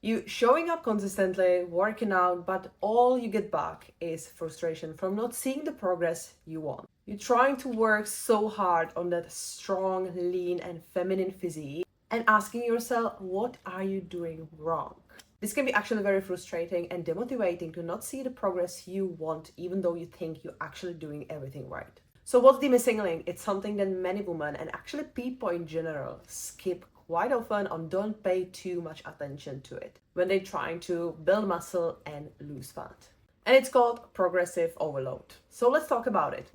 You showing up consistently, working out, but all you get back is frustration from not seeing the progress you want. You're trying to work so hard on that strong, lean, and feminine physique and asking yourself, what are you doing wrong? This can be actually very frustrating and demotivating to not see the progress you want, even though you think you're actually doing everything right. So what's the missing link? It's something that many women and actually people in general skip quite often and don't pay too much attention to it when they're trying to build muscle and lose fat. And it's called progressive overload. So let's talk about it.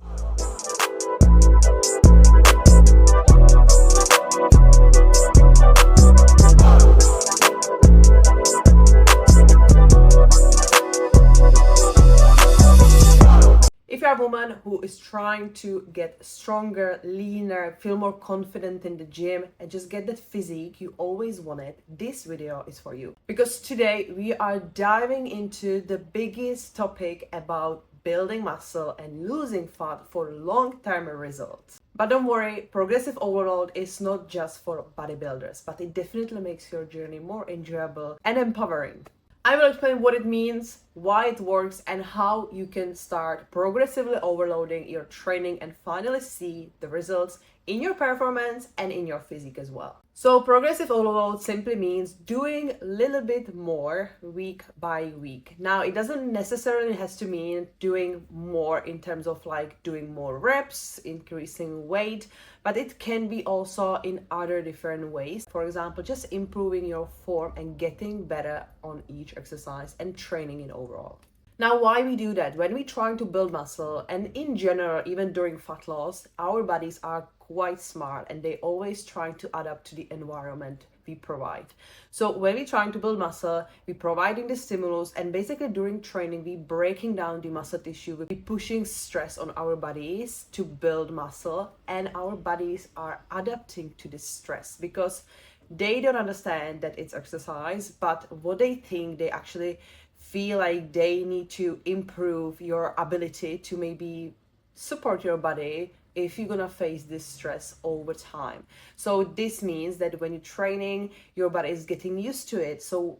If you're a woman who is trying to get stronger, leaner, feel more confident in the gym, and just get that physique you always wanted, this video is for you. Because today we are diving into the biggest topic about building muscle and losing fat for long-term results. But don't worry, progressive overload is not just for bodybuilders, but it definitely makes your journey more enjoyable and empowering. I will explain what it means, why it works, and how you can start progressively overloading your training and finally see the results in your performance and in your physique as well. So progressive overload simply means doing a little bit more week by week. Now, it doesn't necessarily has to mean doing more in terms of like doing more reps, increasing weight, but it can be also in other different ways. For example, just improving your form and getting better on each exercise and training in overall. Now, why we do that? When we're trying to build muscle, and in general, even during fat loss, our bodies are quite smart and they always trying to adapt to the environment we provide. So when we're trying to build muscle, we're providing the stimulus, and basically during training, we're breaking down the muscle tissue, we're pushing stress on our bodies to build muscle, and our bodies are adapting to this stress because they don't understand that it's exercise, but what they think, they actually feel like they need to improve your ability to maybe support your body if you're gonna face this stress over time. So this means that when you're training, your body is getting used to it. So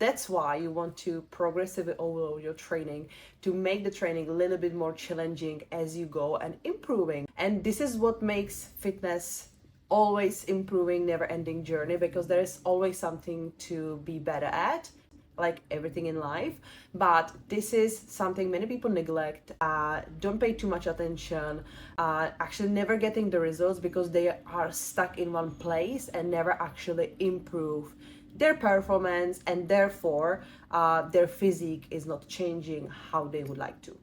that's why you want to progressively overload your training to make the training a little bit more challenging as you go and improving. And this is what makes fitness always improving, never-ending journey, because there is always something to be better at, like everything in life. But this is something many people neglect, don't pay too much attention, actually never getting the results because they are stuck in one place and never actually improve their performance, and therefore their physique is not changing how they would like to.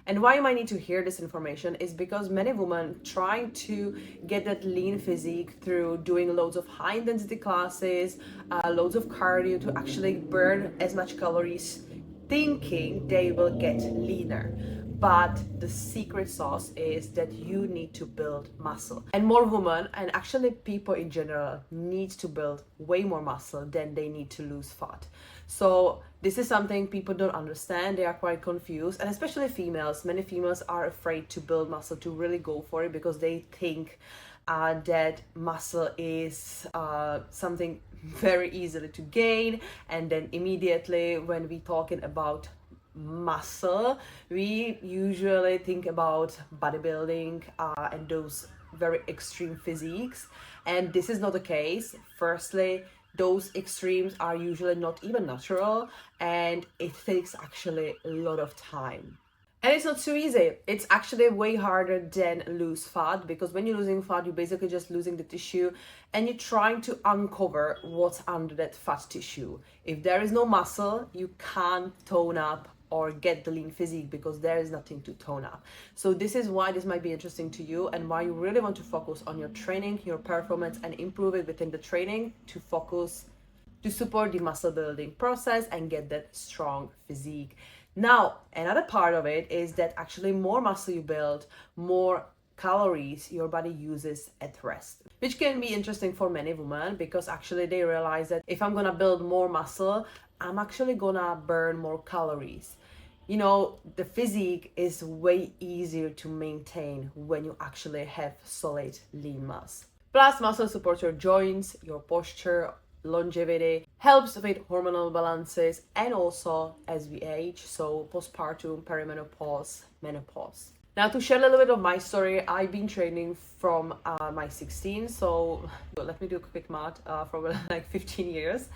And why you might need to hear this information is because many women trying to get that lean physique through doing loads of high intensity classes, loads of cardio to actually burn as much calories, thinking they will get leaner. But the secret sauce is that you need to build muscle. And more women, and actually people in general, need to build way more muscle than they need to lose fat. So this is something people don't understand. They are quite confused, and especially females. Many females are afraid to build muscle, to really go for it, because they think that muscle is something very easily to gain. And then immediately when we talking about muscle, we usually think about bodybuilding and those very extreme physiques, and this is not the case. Firstly, those extremes are usually not even natural, and it takes actually a lot of time. And it's not so easy. It's actually way harder than lose fat, because when you're losing fat, you're basically just losing the tissue and you're trying to uncover what's under that fat tissue. If there is no muscle, you can't tone up or get the lean physique because there is nothing to tone up. So this is why this might be interesting to you, and why you really want to focus on your training, your performance, and improve it within the training to focus to support the muscle building process and get that strong physique. Now, another part of it is that actually more muscle you build, more calories your body uses at rest, which can be interesting for many women, because actually they realize that if I'm gonna build more muscle, I'm actually gonna burn more calories. You know, the physique is way easier to maintain when you actually have solid lean mass. Plus, muscle supports your joints, your posture, longevity, helps with hormonal balances, and also as we age, so postpartum, perimenopause, menopause. Now, to share a little bit of my story, I've been training from my 16, so let me do a quick math, for like 15 years.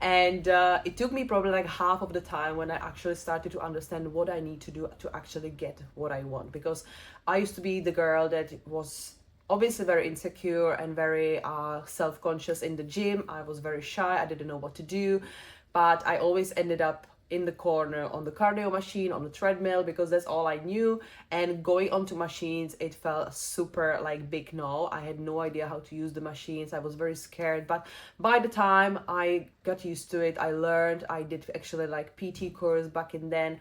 And it took me probably like half of the time when I actually started to understand what I need to do to actually get what I want. Because I used to be the girl that was obviously very insecure and very self-conscious in the gym. I was very shy, I didn't know what to do, but I always ended up in the corner on the cardio machine, on the treadmill, because that's all I knew. And going onto machines, it felt super like big no. I had no idea how to use the machines. I was very scared. But by the time I got used to it, I learned. I did actually like PT course back in then.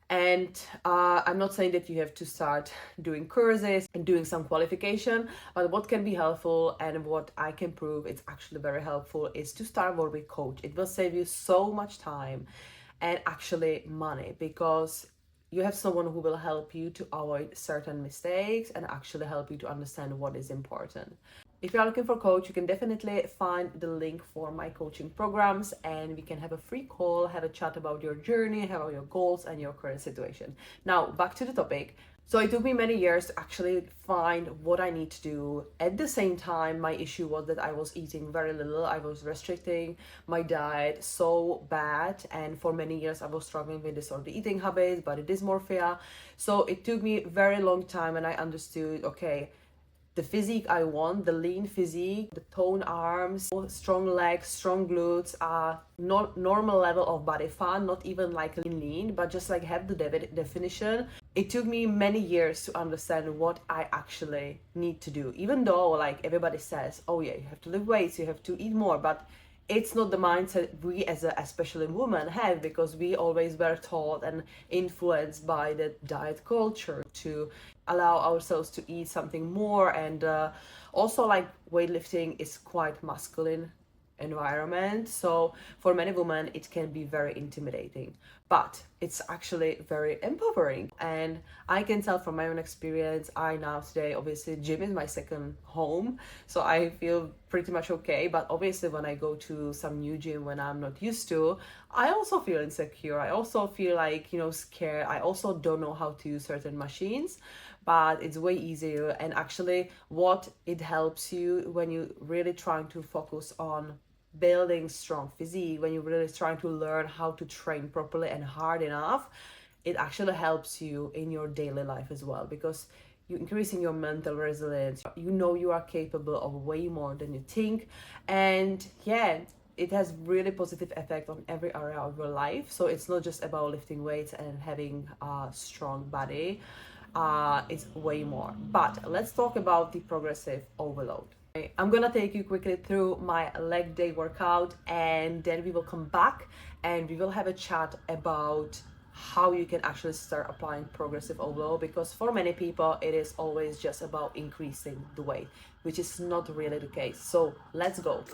And I'm not saying that you have to start doing courses and doing some qualification, but what can be helpful and what I can prove it's actually very helpful is to start work with coach. It will save you so much time and actually money, because you have someone who will help you to avoid certain mistakes and actually help you to understand what is important. If you are looking for a coach, you can definitely find the link for my coaching programs, and we can have a free call, have a chat about your journey, about your goals and your current situation. Now, back to the topic. So it took me many years to actually find what I need to do. At the same time, my issue was that I was eating very little. I was restricting my diet so bad. And for many years, I was struggling with disordered eating habits, body dysmorphia. So it took me very long time, and I understood, okay, the physique I want, the lean physique, the toned arms, strong legs, strong glutes, not normal level of body fat, not even like lean, but just like have the definition. It took me many years to understand what I actually need to do. Even though like everybody says, oh yeah, you have to lift weights, you have to eat more, but it's not the mindset we as especially women have, because we always were taught and influenced by the diet culture to allow ourselves to eat something more. And also like weightlifting is quite masculine environment, so for many women it can be very intimidating, but it's actually very empowering. And I can tell from my own experience, I now today, obviously gym is my second home, so I feel pretty much okay. But obviously when I go to some new gym when I'm not used to, I also feel insecure, I also feel like, scared. I also don't know how to use certain machines, but it's way easier. And actually what it helps you when you really trying to focus on building strong physique, when you're really trying to learn how to train properly and hard enough, it actually helps you in your daily life as well, because you're increasing your mental resilience. You know you are capable of way more than you think. And yeah, it has really positive effect on every area of your life. So it's not just about lifting weights and having a strong body. It's way more. But let's talk about the progressive overload. I'm gonna take you quickly through my leg day workout, and then we will come back and we will have a chat about how you can actually start applying progressive overload, because for many people it is always just about increasing the weight, which is not really the case. So let's go.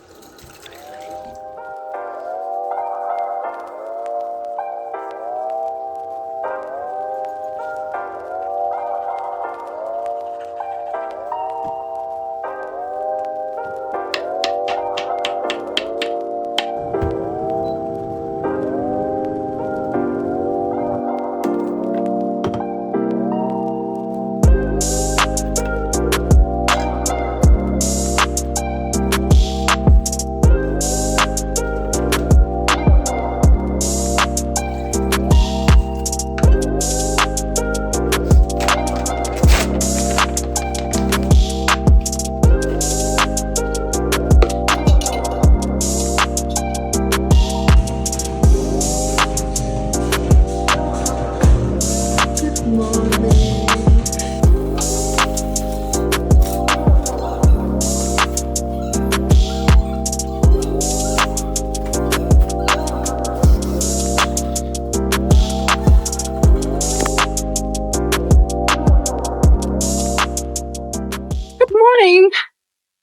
Morning.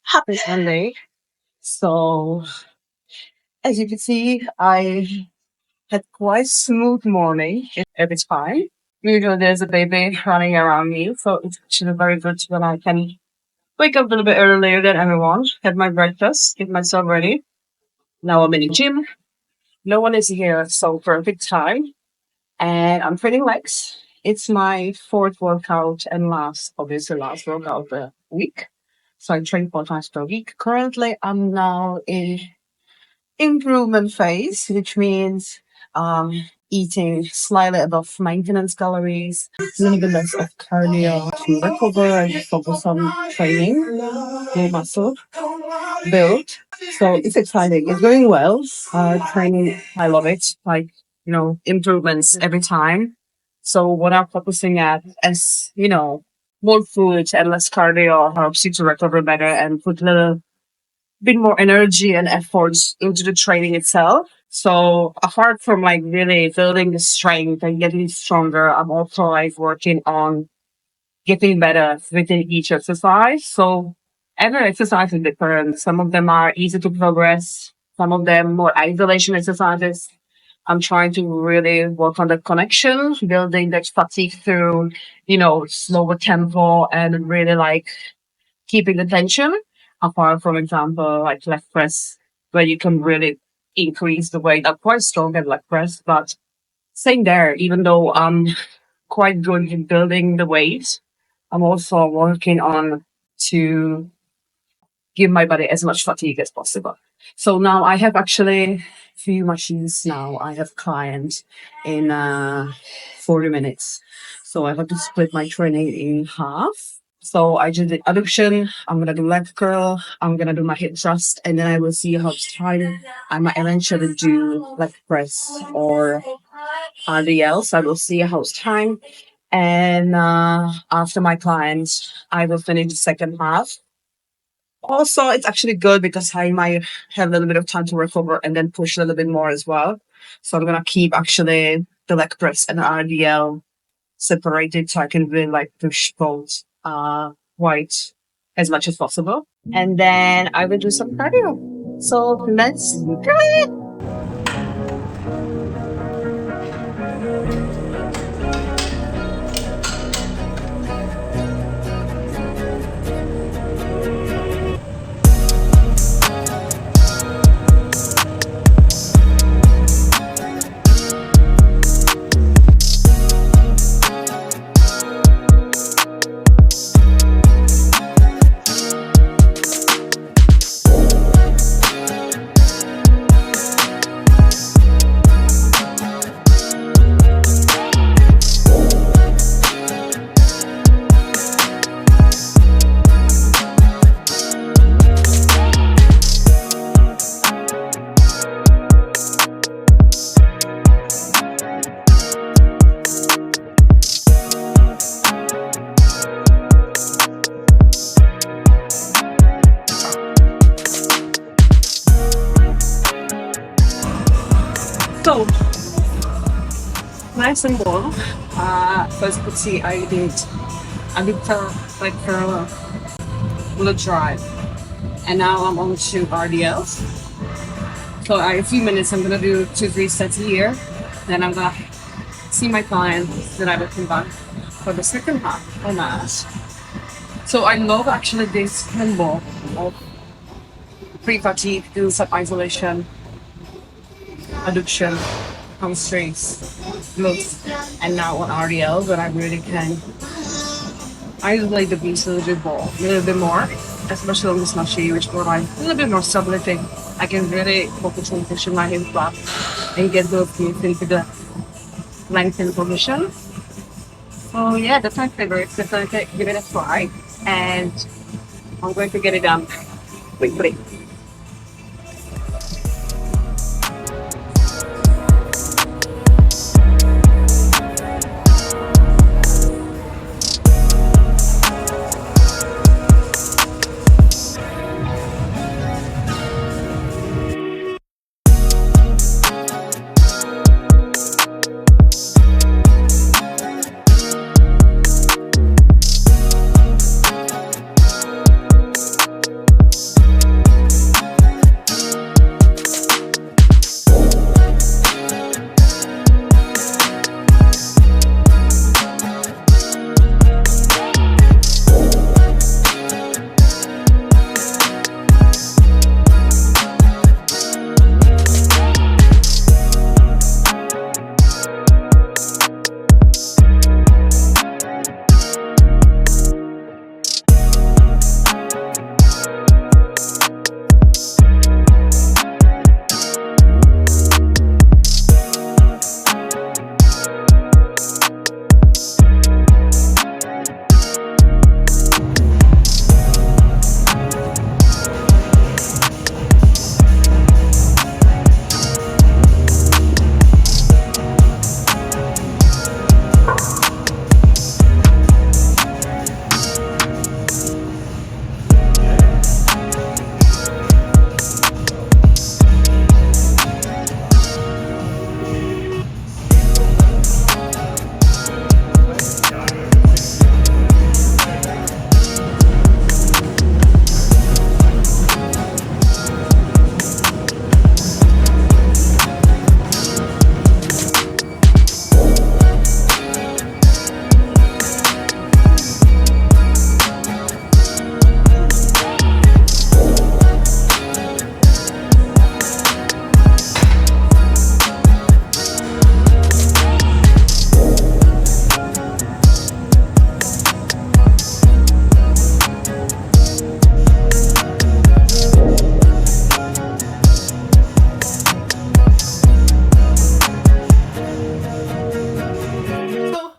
Happy Sunday. So, as you can see, I had quite smooth morning every time. Usually there's a baby running around me, so it's actually very good when I can wake up a little bit earlier than everyone, have my breakfast, get myself ready, Now I'm in the gym. No one is here, so perfect time. And I'm training legs. It's my fourth workout and obviously last workout of the week. So I train 4 times per week. Currently, I'm now in improvement phase, which means eating slightly above maintenance calories, a little bit less of cardio to recover and just focus on training, more muscle build. So it's exciting. It's going well. Training, I love it. Like, improvements every time. So what I'm focusing at is, more food and less cardio helps you to recover better and put a little bit more energy and efforts into the training itself. So apart from like really building the strength and getting stronger, I'm also like working on getting better within each exercise. So every exercise is different. Some of them are easy to progress. Some of them more isolation exercises. I'm trying to really work on the connection, building that fatigue through, slower tempo and really like keeping the tension. Apart from example, like leg press, where you can really increase the weight. I'm quite strong at leg press, but same there, even though I'm quite good in building the weight, I'm also working on to give my body as much fatigue as possible. So now I have actually few machines now. I have clients in 40 minutes. So I have to split my training in half. So I just did adduction, I'm gonna do leg curl, I'm gonna do my hip thrust, and then I will see how it's time. I might eventually do leg press or RDLs. I will see how it's time. And after my clients, I will finish the second half. Also, it's actually good because I might have a little bit of time to recover and then push a little bit more as well. So I'm gonna keep actually the leg press and RDL separated so I can really like push both quite as much as possible. And then I will do some cardio. So let's go. So nice and warm. So as you can see, I did like a little drive, and now I'm on to RDLs. So in a few minutes, I'm gonna do 2-3 sets here. Then I'm gonna see my client. Then I will come back for the second half of my ass. So I love actually this combo of pre-fatigue, do some isolation, adduction, hamstrings, glutes, and now on RDL, but I really can isolate the beast a little bit more, especially on this machine, which provide a little bit more stability. I can really focus on pushing my hips back and get those glutes into the lengthened position. So yeah, that's my favorite. Definitely give it a try, and I'm going to get it done quickly.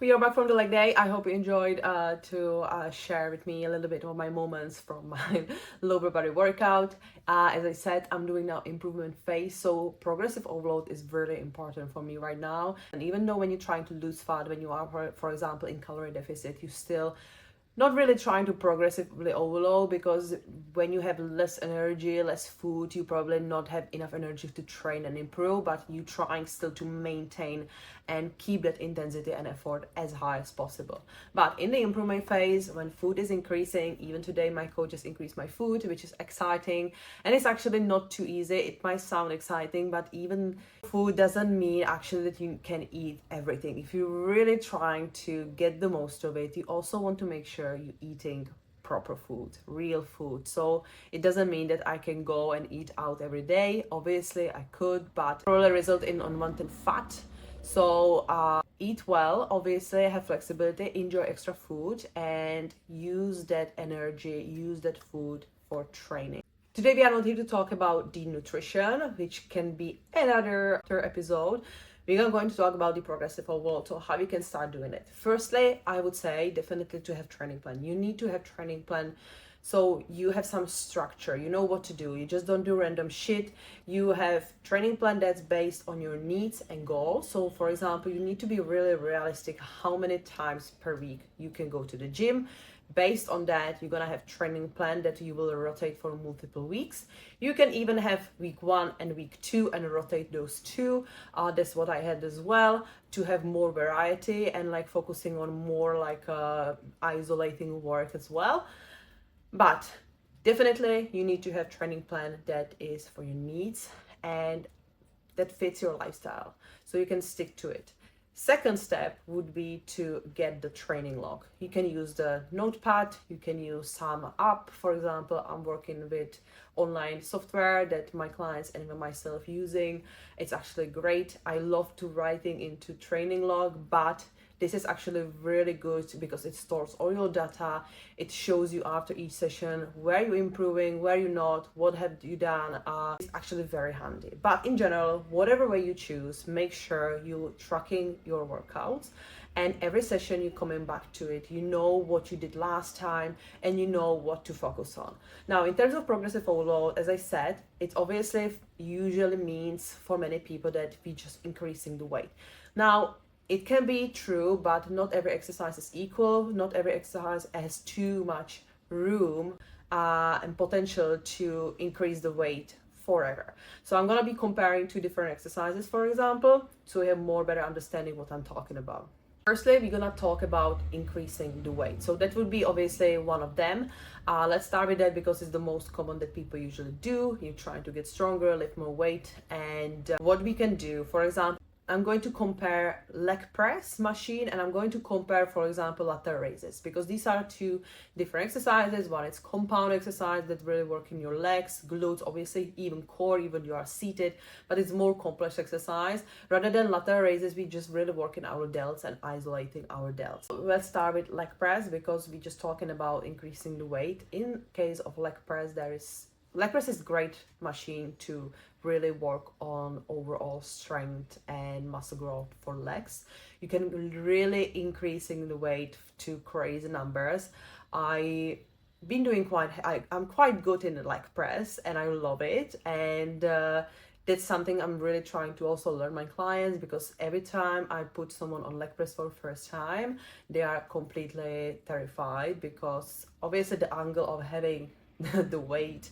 we are back from the leg day. I hope you enjoyed to share with me a little bit of my moments from my lower body workout. As I said, I'm doing now improvement phase, so progressive overload is really important for me right now. And even though when you're trying to lose fat, when you are, for example, in calorie deficit, you still not really trying to progressively overload, because when you have less energy, less food, you probably not have enough energy to train and improve, but you trying still to maintain and keep that intensity and effort as high as possible. But in the improvement phase, when food is increasing, even today my coach has increased my food, which is exciting, and it's actually not too easy. It might sound exciting, but even food doesn't mean actually that you can eat everything. If you're really trying to get the most of it, you also want to make sure you're eating proper food, real food. So it doesn't mean that I can go and eat out every day. Obviously I could, but probably result in unwanted fat. So eat well, obviously have flexibility, enjoy extra food, and use that energy, use that food for training. Today we are not here to talk about the nutrition, which can be another episode. We are going to talk about the progressive overload, so how you can start doing it. Firstly, I would say definitely to have training plan. You need to have training plan, so you have some structure, you know what to do. You just don't do random shit. You have training plan that's based on your needs and goals. So for example, you need to be really realistic how many times per week you can go to the gym. Based on that, you're gonna have training plan that you will rotate for multiple weeks. You can even have week 1 and week 2 and rotate those two. That's what I had as well, to have more variety and like focusing on more like isolating work as well. But definitely you need to have training plan that is for your needs and that fits your lifestyle, so you can stick to it. Second step would be to get the training log. You can use the notepad, you can use some app. For example, I'm working with online software that my clients and even myself using. It's actually great. I love to writing into training log, but this is actually really good because it stores all your data. It shows you after each session where you're improving, where you're not, what have you done. It's actually very handy. But in general, whatever way you choose, make sure you're tracking your workouts, and every session you're coming back to it. You know what you did last time and you know what to focus on. Now, in terms of progressive overload, as I said, it obviously usually means for many people that we just increasing the weight. Now, it can be true, but not every exercise is equal. Not every exercise has too much room and potential to increase the weight forever. So I'm gonna be comparing two different exercises, for example, so you have more better understanding what I'm talking about. Firstly, we're gonna talk about increasing the weight. So that would be obviously one of them. Let's start with that because it's the most common that people usually do. You're trying to get stronger, lift more weight, and what we can do, for example, I'm going to compare leg press machine and I'm going to compare, for example, lateral raises, because these are two different exercises. One is compound exercise that really work in your legs, glutes, obviously, even core, even you are seated, but it's more complex exercise. Rather than lateral raises, we just really work in our delts and isolating our delts. So let's start with leg press because we're just talking about increasing the weight. In case of leg press, leg press is a great machine to really work on overall strength and muscle growth for legs. You can really increasing the weight to crazy numbers. I'm quite good in the leg press and I love it, and that's something I'm really trying to also learn my clients, because every time I put someone on leg press for the first time, they are completely terrified, because obviously the angle of having the weight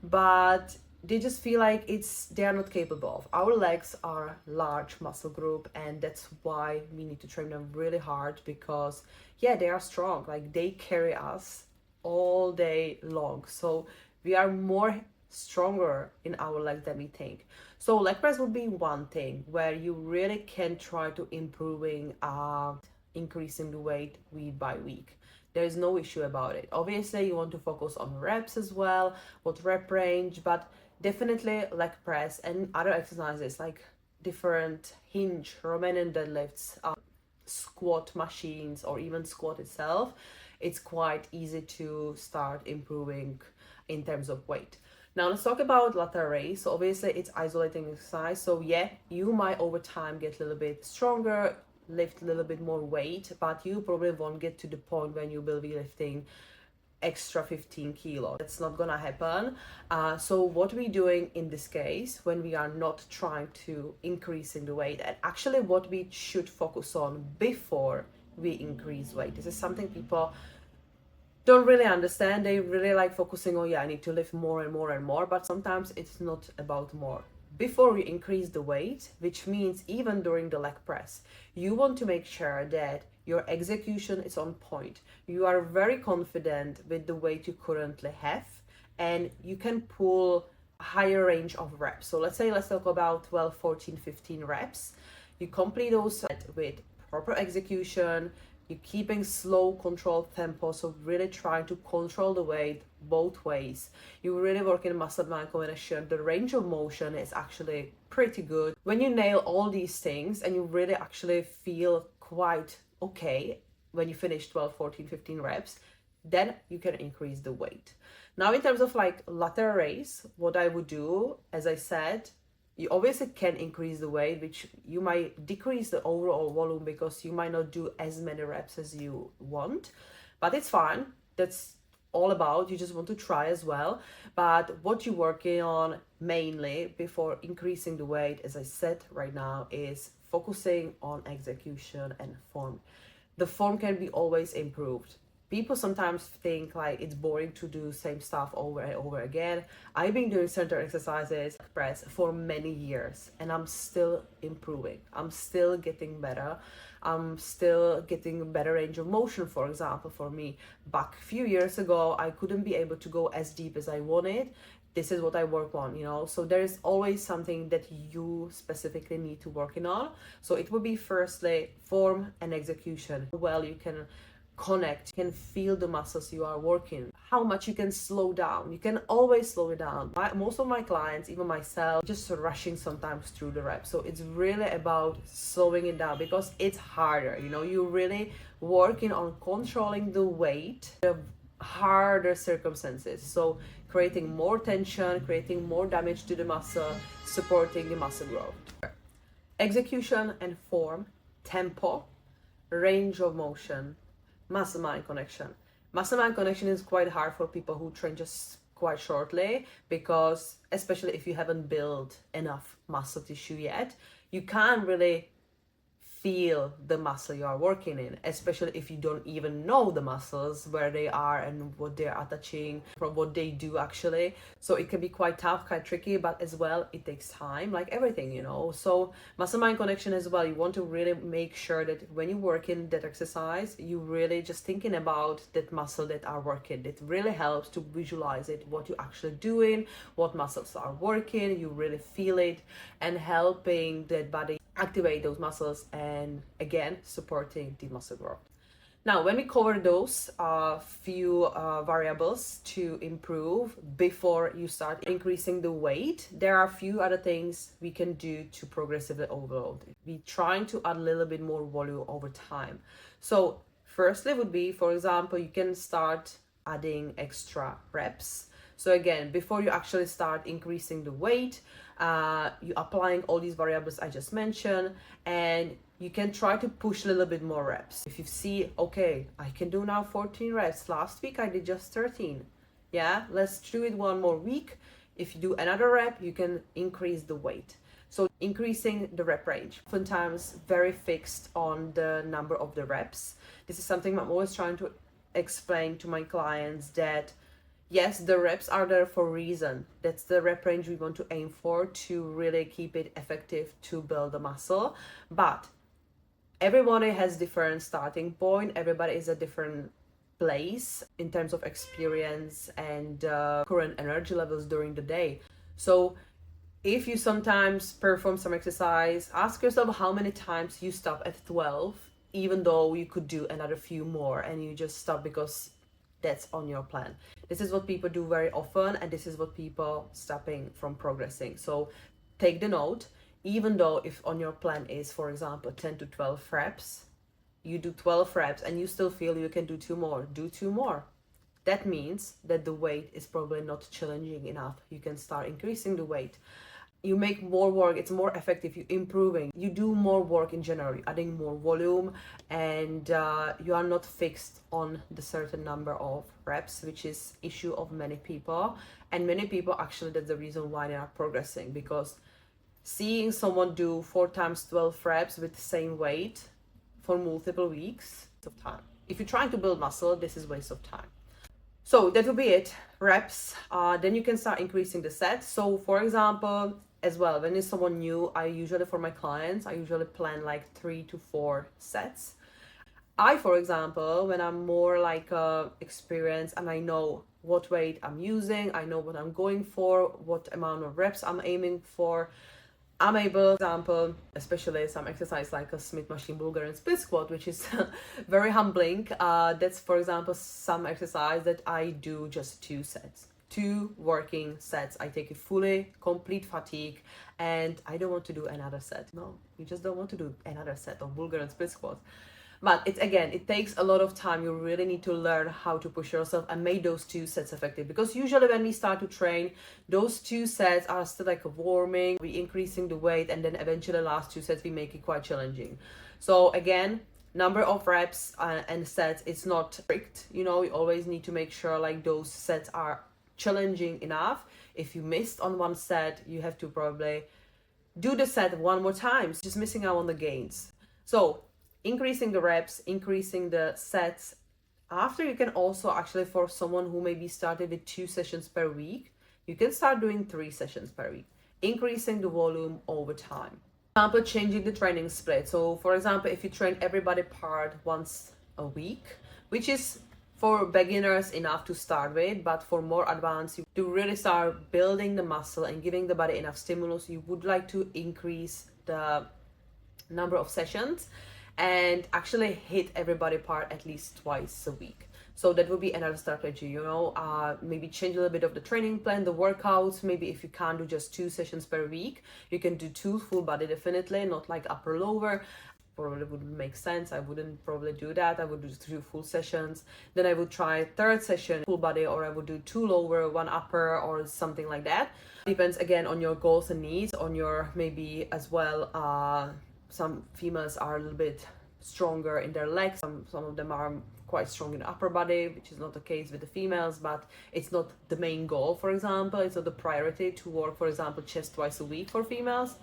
but they just feel like they are not capable of. Our legs are large muscle group, and that's why we need to train them really hard, because they are strong, like they carry us all day long, so we are more stronger in our legs than we think. So leg press would be one thing where you really can try to increasing the weight week by week. There is no issue about it. Obviously, you want to focus on reps as well, what rep range, but definitely leg press and other exercises like different hinge, Romanian deadlifts, squat machines, or even squat itself. It's quite easy to start improving in terms of weight. Now let's talk about lateral raise. So obviously it's isolating exercise. So you might over time get a little bit stronger, lift a little bit more weight, but you probably won't get to the point when you will be lifting extra 15 kilos. That's not gonna happen. So what we're doing in this case, when we are not trying to increase in the weight, and actually what we should focus on before we increase weight, this is something people don't really understand. They really like focusing on, yeah, I need to lift more and more and more, but sometimes it's not about more. Before we increase the weight, which means even during the leg press, you want to make sure that your execution is on point. You are very confident with the weight you currently have, and you can pull a higher range of reps. So let's talk about 12, 14, 15 reps. You complete those with proper execution. You're keeping slow, controlled tempo, so really trying to control the weight both ways. You're really working muscle-mind combination. The range of motion is actually pretty good. When you nail all these things and you really actually feel quite okay when you finish 12, 14, 15 reps, then you can increase the weight. Now, in terms of like lateral raise, what I would do, as I said, you obviously can increase the weight, which you might decrease the overall volume because you might not do as many reps as you want, but it's fine. That's all about, you just want to try as well. But what you're working on mainly before increasing the weight, as I said right now, is focusing on execution and form. The form can be always improved. People sometimes think like it's boring to do same stuff over and over again. I've been doing center exercises, press for many years, and I'm still improving. I'm still getting better. I'm still getting better range of motion, for example. For me, back a few years ago, I couldn't be able to go as deep as I wanted. This is what I work on, you know. So there is always something that you specifically need to work on. So it would be firstly form and execution. Well, you can connect, you can feel the muscles you are working, how much you can slow down. You can always slow it down. Most of my clients, even myself, just rushing sometimes through the reps. So it's really about slowing it down because it's harder, you know. You're really working on controlling the weight of harder circumstances, so creating more tension, creating more damage to the muscle, supporting the muscle growth. Execution and form, tempo, range of motion, muscle-mind connection. Muscle-mind connection is quite hard for people who train just quite shortly, because especially if you haven't built enough muscle tissue yet, you can't really feel the muscle you are working in, especially if you don't even know the muscles, where they are and what they're attaching from what they do actually. So it can be quite tough, quite tricky, but as well it takes time, like everything, you know. So muscle mind connection as well, you want to really make sure that when you work in that exercise, you really just thinking about that muscle that are working. It really helps to visualize it, what you're actually doing, what muscles are working, you really feel it, and helping that body activate those muscles, and again supporting the muscle growth. Now, when we cover those few variables to improve before you start increasing the weight, there are a few other things we can do to progressively overload. We're trying to add a little bit more volume over time. So firstly would be, for example, you can start adding extra reps. So again, before you actually start increasing the weight, you applying all these variables I just mentioned, and you can try to push a little bit more reps. If you see, okay, I can do now 14 reps. Last week I did just 13. Yeah, let's do it one more week. If you do another rep, you can increase the weight. So increasing the rep range, oftentimes very fixed on the number of the reps. This is something I'm always trying to explain to my clients, that yes, the reps are there for a reason. That's the rep range we want to aim for to really keep it effective to build the muscle. But everybody has different starting point. Everybody is a different place in terms of experience and current energy levels during the day. So if you sometimes perform some exercise, ask yourself how many times you stop at 12, even though you could do another few more, and you just stop because that's on your plan. This is what people do very often, and this is what people stopping from progressing. So take the note, even though if on your plan is, for example, 10 to 12 reps, you do 12 reps and you still feel you can do two more, do two more. That means that the weight is probably not challenging enough. You can start increasing the weight. you make more work, it's more effective, you're improving, you do more work in general, you're adding more volume, and you are not fixed on the certain number of reps, which is issue of many people. And many people, actually, that's the reason why they are progressing, because seeing someone do 4 times 12 reps with the same weight for multiple weeks of time. If you're trying to build muscle, this is waste of time. So that will be it. Reps. Then you can start increasing the sets. So for example, as well, when it's someone new, I usually, for my clients, I usually plan like 3 to 4 sets. I, for example, when I'm more like experienced and I know what weight I'm using, I know what I'm going for, what amount of reps I'm aiming for, I'm able, for example, especially some exercise like a Smith machine Bulgarian split squat, which is very humbling. That's, for example, some exercise that I do just 2 sets. 2 working sets. I take it fully, complete fatigue, and I don't want to do another set. No, you just don't want to do another set of Bulgarian split squats. But it's, again, it takes a lot of time. You really need to learn how to push yourself and make those 2 sets effective. Because usually when we start to train, those 2 sets are still like a warming, we increasing the weight, and then eventually the last 2 sets we make it quite challenging. So again, number of reps and sets, it's not strict. You know, you always need to make sure like those sets are challenging enough. If you missed on one set, you have to probably do the set 1 more time. Just missing out on the gains. So increasing the reps, increasing the sets. After, you can also actually, for someone who maybe started with 2 sessions per week, you can start doing 3 sessions per week, increasing the volume over time. For example, changing the training split. So for example, if you train every body part once a week, which is for beginners enough to start with, but for more advanced, to really start building the muscle and giving the body enough stimulus, you would like to increase the number of sessions and actually hit every body part at least twice a week. So that would be another strategy, you know, maybe change a little bit of the training plan, the workouts. Maybe if you can't do just 2 sessions per week, you can do 2 full body, definitely, not like upper lower. Probably wouldn't make sense. I wouldn't probably do that. I would do 2 full sessions. Then I would try 3rd session full body, or I would do 2 lower, 1 upper, or something like that. Depends again on your goals and needs, on your maybe as well. Some females are a little bit stronger in their legs. Some of them are quite strong in the upper body, which is not the case with the females, but it's not the main goal, for example. It's not the priority to work, for example, chest twice a week for females.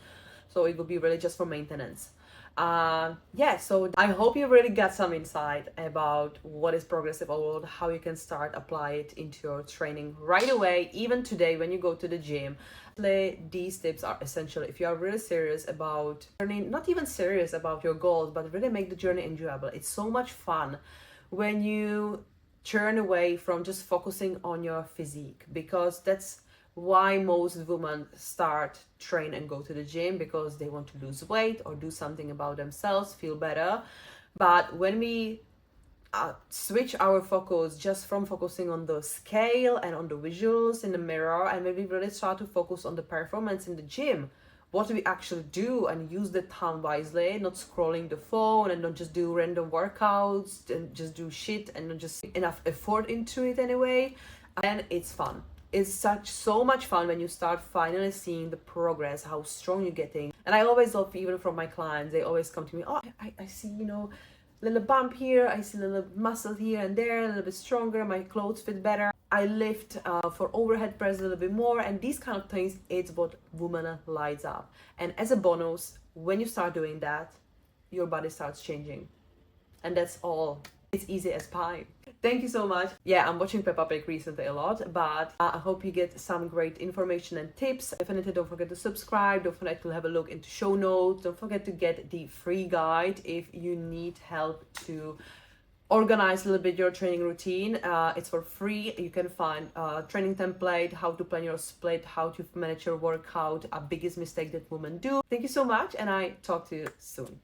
So it would be really just for maintenance. Yeah, so I hope you really got some insight about what is progressive overload, how you can start apply it into your training right away, even today when you go to the gym. These tips are essential if you are really serious about learning, not even serious about your goals, but really make the journey enjoyable. It's so much fun when you turn away from just focusing on your physique, because that's why most women start, train, and go to the gym, because they want to lose weight or do something about themselves, feel better. But when we switch our focus just from focusing on the scale and on the visuals in the mirror, and maybe really start to focus on the performance in the gym, what we actually do, and use the time wisely, not scrolling the phone, and not just do random workouts and just do shit and not just enough effort into it anyway, and it's fun. It's so much fun when you start finally seeing the progress, how strong you're getting. And I always love, even from my clients, they always come to me, oh, I see, you know, little bump here, I see a little muscle here and there, a little bit stronger, my clothes fit better, I lift for overhead press a little bit more, and these kind of things, it's what women lights up. And as a bonus, when you start doing that, your body starts changing. And that's all. It's easy as pie. Thank you so much. Yeah, I'm watching Peppa Pig recently a lot, but I hope you get some great information and tips. Definitely don't forget to subscribe. Don't forget to have a look into show notes. Don't forget to get the free guide if you need help to organize a little bit your training routine. It's for free. You can find a training template, how to plan your split, how to manage your workout, a biggest mistake that women do. Thank you so much, and I talk to you soon.